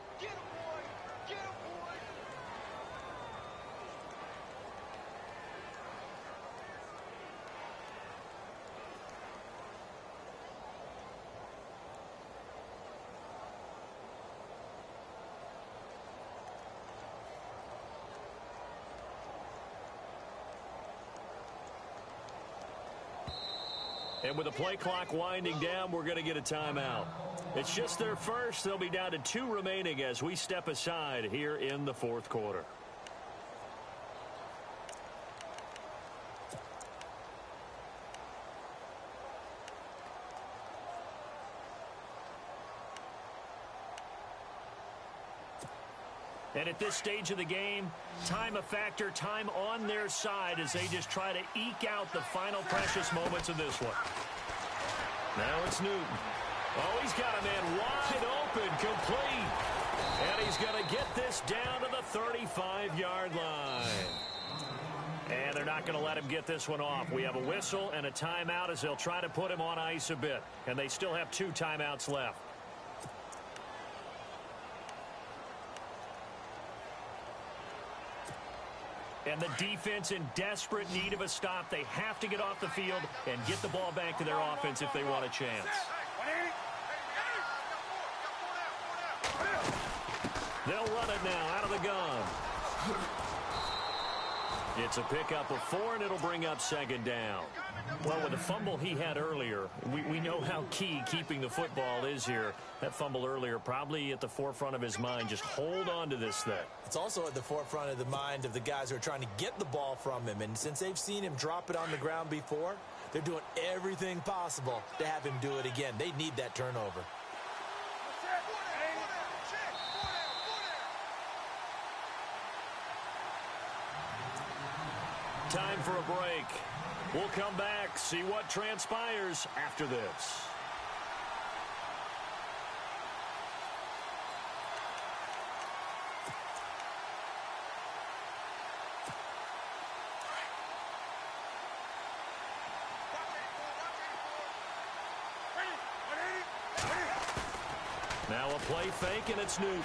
And with the play clock winding down, we're going to get a timeout. It's just their first. They'll be down to 2 remaining as we step aside here in the 4th quarter. And at this stage of the game, time a factor, time on their side as they just try to eke out the final precious moments of this one. Now it's Newton. Oh, he's got a man wide open, complete. And he's going to get this down to the 35-yard line. And they're not going to let him get this one off. We have a whistle and a timeout as they'll try to put him on ice a bit. And they still have 2 timeouts left. And the defense in desperate need of a stop. They have to get off the field and get the ball back to their offense if they want a chance. They'll run it now out of the gun. It's a pickup of 4, and it'll bring up 2nd down. Well, with the fumble he had earlier, we know how key keeping the football is here. That fumble earlier probably at the forefront of his mind. Just hold on to this thing. It's also at the forefront of the mind of the guys who are trying to get the ball from him. And since they've seen him drop it on the ground before, they're doing everything possible to have him do it again. They need that turnover. Time for a break. We'll come back, see what transpires after this. Now a play fake, and it's Newton.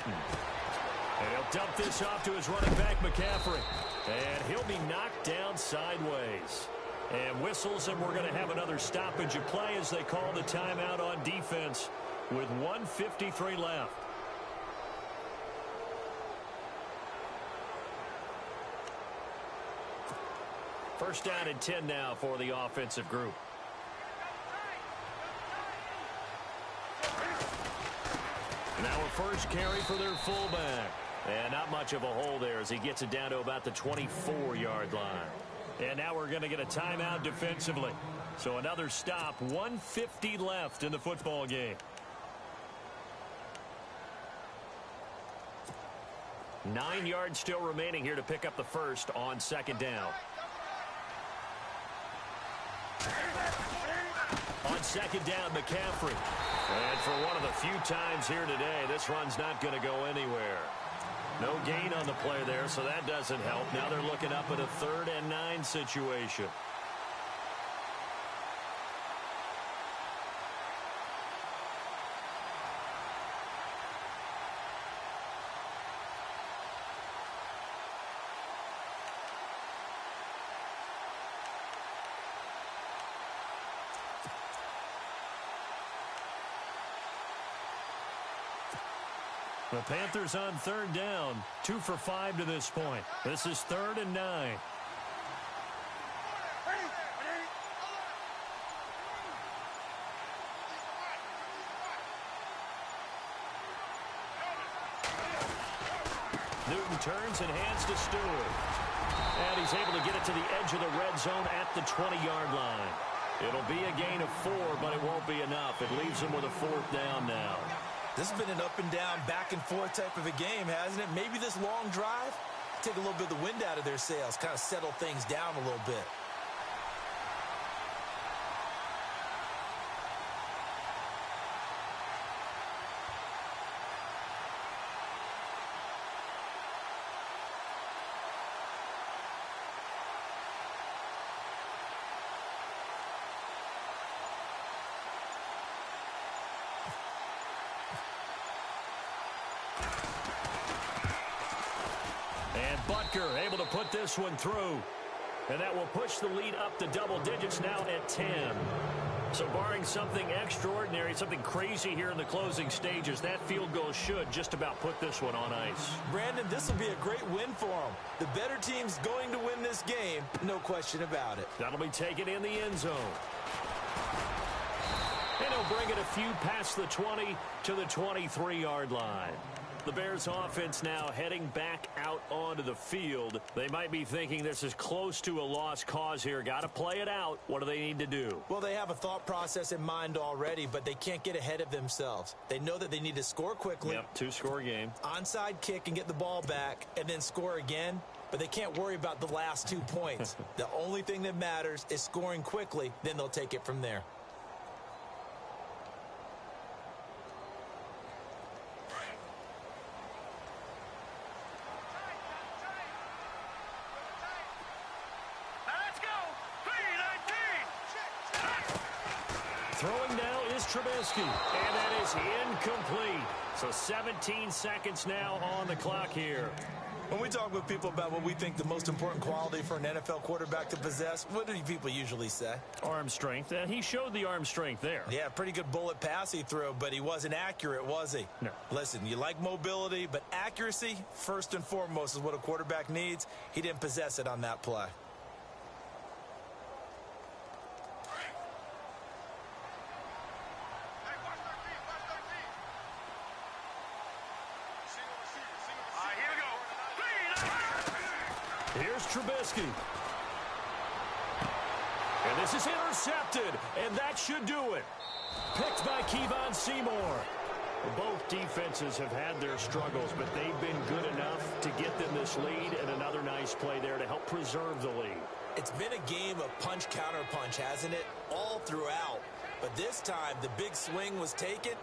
And he'll dump this off to his running back, McCaffrey. And he'll be knocked down sideways. And whistles, and we're going to have another stoppage of play as they call the timeout on defense with 1:53 left. First down and 10 now for the offensive group. Now a first carry for their fullback. And not much of a hole there as he gets it down to about the 24-yard line. And now we're going to get a timeout defensively. So another stop, 1:50 left in the football game. 9 yards still remaining here to pick up the first on second down. On second down, McCaffrey. And for one of the few times here today, this run's not going to go anywhere. No gain on the play there, so that doesn't help. Now they're looking up at a 3rd and 9 situation. The Panthers on 3rd down, 2 for 5 to this point. This is 3rd and 9. Newton turns and hands to Stewart. And he's able to get it to the edge of the red zone at the 20-yard line. It'll be a gain of 4, but it won't be enough. It leaves them with a 4th down now. This has been an up-and-down, back-and-forth type of a game, hasn't it? Maybe this long drive, take a little bit of the wind out of their sails, kind of settle things down a little bit. And Butker able to put this one through. And that will push the lead up to double digits now at 10. So barring something extraordinary, something crazy here in the closing stages, that field goal should just about put this one on ice. Brandon, this will be a great win for them. The better team's going to win this game, no question about it. That'll be taken in the end zone. And he'll bring it a few past the 20 to the 23-yard line. The Bears offense now heading back out onto the field. They might be thinking this is close to a lost cause here. Got to play it out. What do they need to do? Well, they have a thought process in mind already, but they can't get ahead of themselves. They know that they need to score quickly. Yep, 2-score game. Onside kick and get the ball back and then score again. But they can't worry about the last 2 points. The only thing that matters is scoring quickly. Then they'll take it from there. Throwing now is Trubisky, and that is incomplete. So 17 seconds now on the clock here. When we talk with people about what we think the most important quality for an NFL quarterback to possess, what do people usually say? Arm strength, and he showed the arm strength there. Yeah, pretty good bullet pass he threw, but he wasn't accurate, was he? No. Listen, you like mobility, but accuracy, first and foremost, is what a quarterback needs. He didn't possess it on that play. Here's Trubisky. And this is intercepted, and that should do it. Picked by Kevon Seymour. Both defenses have had their struggles, but they've been good enough to get them this lead, and another nice play there to help preserve the lead. It's been a game of punch-counter-punch, hasn't it? All throughout. But this time, the big swing was taken,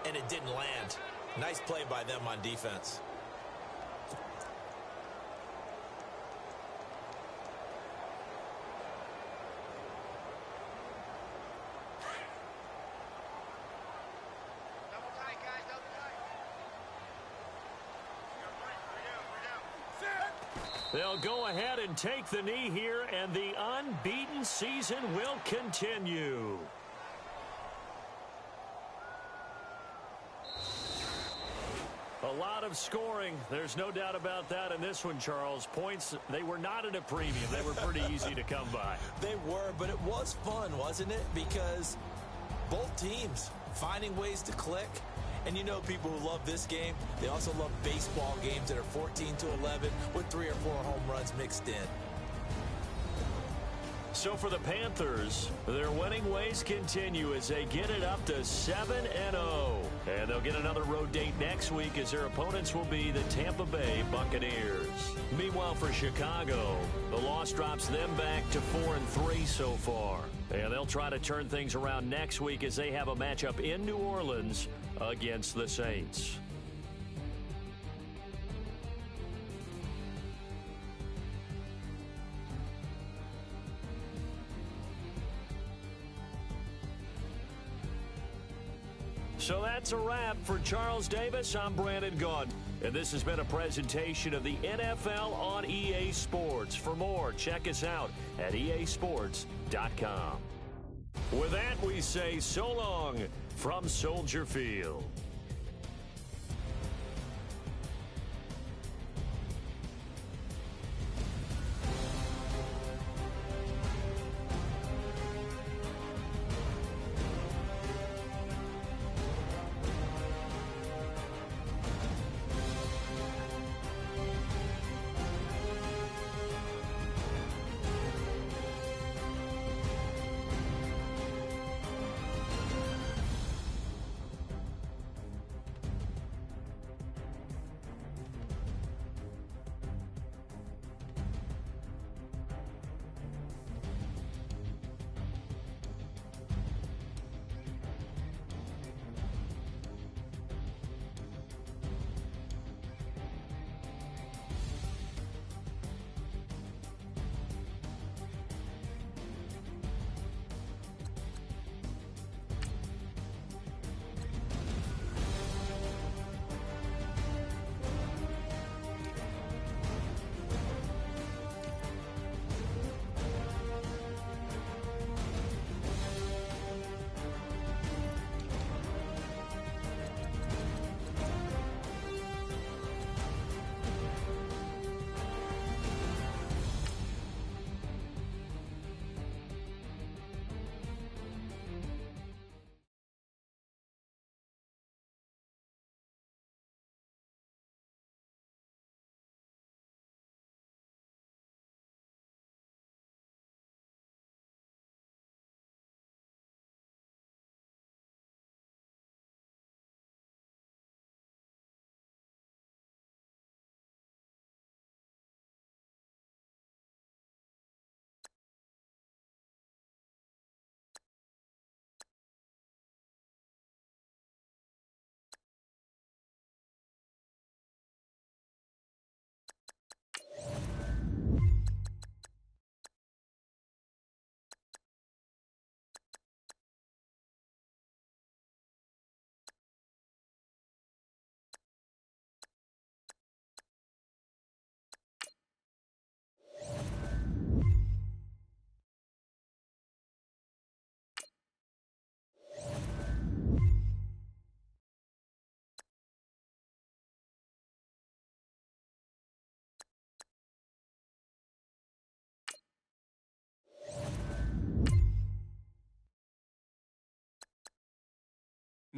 and it didn't land. Nice play by them on defense. They'll go ahead and take the knee here, and the unbeaten season will continue. A lot of scoring. There's no doubt about that in this one, Charles. Points, they were not at a premium. They were pretty easy to come by. They were, but it was fun, wasn't it? Because both teams finding ways to click. And you know people who love this game, they also love baseball games that are 14-11 with 3 or 4 home runs mixed in. So for the Panthers, their winning ways continue as they get it up to 7-0. And they'll get another road date next week as their opponents will be the Tampa Bay Buccaneers. Meanwhile, for Chicago, the loss drops them back to 4-3 so far. And they'll try to turn things around next week as they have a matchup in New Orleans against the Saints. So that's a wrap. For Charles Davis, I'm Brandon Gaudin. And this has been a presentation of the NFL on EA Sports. For more, check us out at easports.com. With that, we say so long from Soldier Field.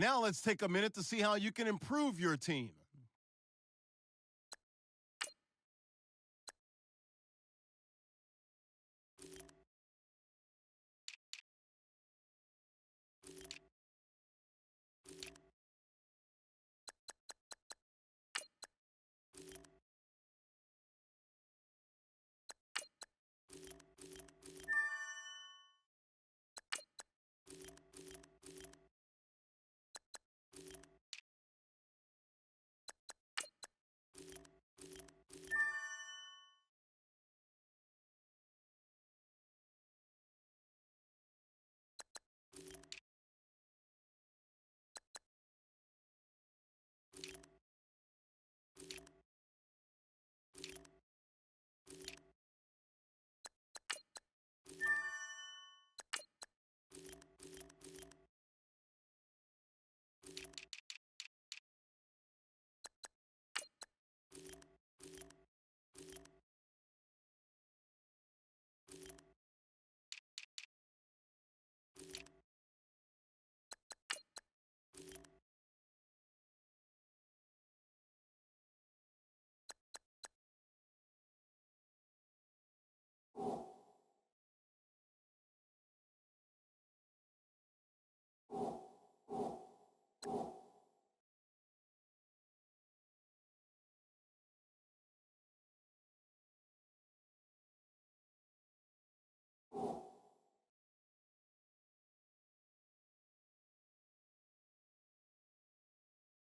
Now let's take a minute to see how you can improve your team.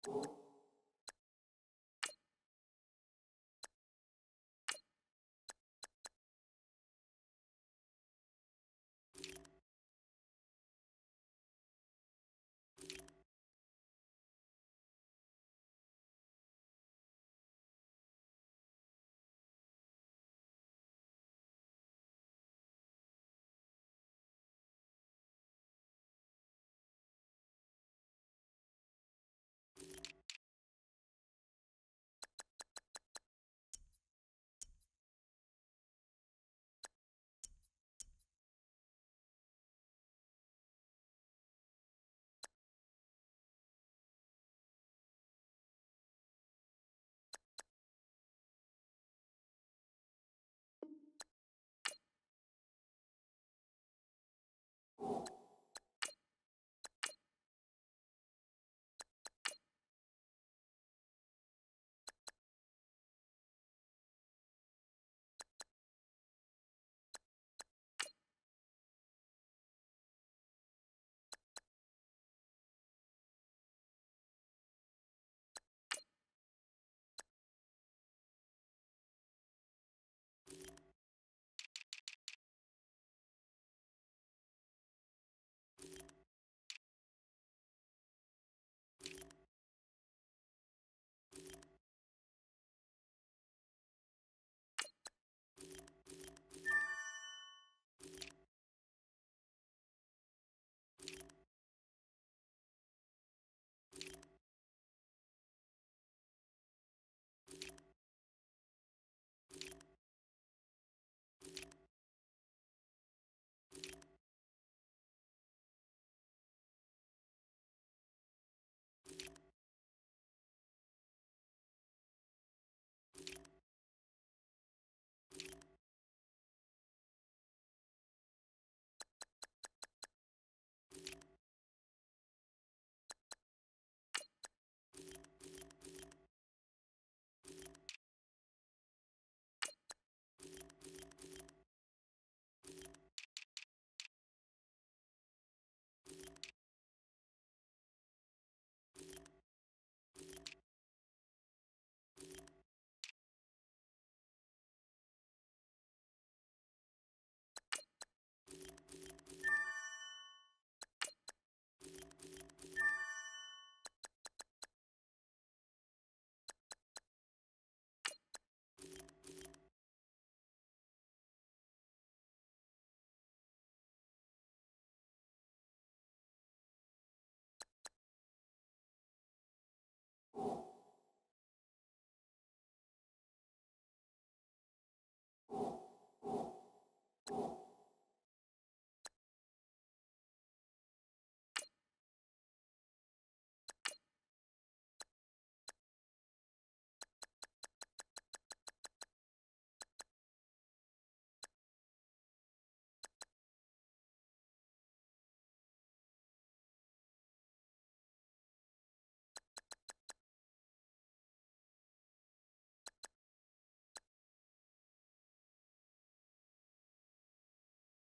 you.